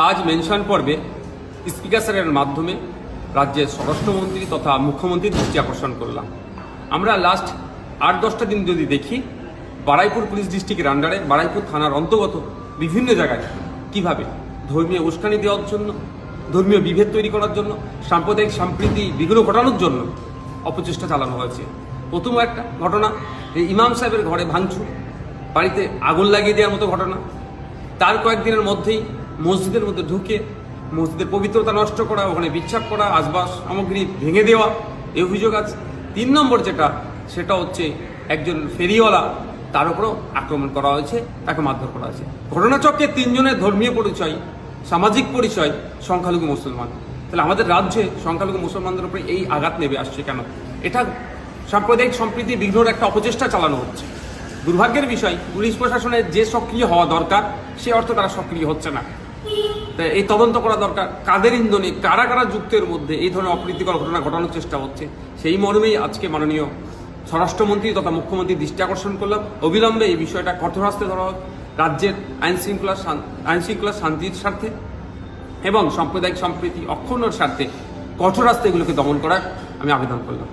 আজ মেনশন পর্বে স্পিকার স্যারের মাধ্যমে রাজ্যের স্বরাষ্ট্রমন্ত্রী তথা মুখ্যমন্ত্রীর দৃষ্টি আকর্ষণ করলাম। আমরা লাস্ট 8-10টা দিন যদি দেখি, বারুইপুর পুলিশ ডিস্ট্রিক্টের আন্ডারে বারুইপুর থানার অন্তর্গত বিভিন্ন জায়গায় কিভাবে ধর্মীয় উস্কানি দেওয়ার জন্য, ধর্মীয় বিভেদ তৈরি করার জন্য, সাম্প্রদায়িক সম্প্রীতি বিঘ্ন ঘটানোর জন্য অপচেষ্টা চালানো হয়েছে। প্রথম একটা ঘটনা, এই ইমাম সাহেবের ঘরে ভাঙচুর, বাড়িতে আগুন লাগিয়ে দেওয়ার মতো ঘটনা। তার কয়েকদিনের মধ্যেই মসজিদের মধ্যে ঢুকে মসজিদের পবিত্রতা নষ্ট করা, ওখানে বিচ্ছাপ করা, আসবাস সামগ্রী ভেঙে দেওয়া, এই অভিযোগ আছে। 3 নম্বর যেটা, সেটা হচ্ছে একজন ফেরিওয়ালা, তার উপরও আক্রমণ করা হয়েছে, তাকে মারধর করা হয়েছে। ঘটনাচক্রে 3 জনের ধর্মীয় পরিচয়, সামাজিক পরিচয় সংখ্যালঘু মুসলমান। তাহলে আমাদের রাজ্যে সংখ্যালঘু মুসলমানদের উপরে এই আঘাত নেমে আসছে কেন? এটা সাম্প্রদায়িক সম্প্রীতি বিঘ্নর একটা অপচেষ্টা চালানো হচ্ছে। দুর্ভাগ্যের বিষয়, পুলিশ প্রশাসনের যে সক্রিয় হওয়া দরকার সে অর্থ তারা সক্রিয় হচ্ছে না। তাই এই তদন্ত করা দরকার, কাদের ইন্ধনে কারা কারা যুক্তের মধ্যে এই ধরনের অপ্রীতিকর ঘটনা ঘটানোর চেষ্টা হচ্ছে। সেই মর্মেই আজকে মাননীয় স্বরাষ্ট্রমন্ত্রী তথা মুখ্যমন্ত্রী দৃষ্টি আকর্ষণ করলাম, অবিলম্বে এই বিষয়টা কঠোর হস্তে ধরা হোক, রাজ্যের আইন শৃঙ্খলা শান্তির স্বার্থে এবং সাম্প্রদায়িক সম্প্রীতি অক্ষুণ্ণর স্বার্থে কঠোর হস্তে এগুলোকে দমন করার আমি আবেদন করলাম।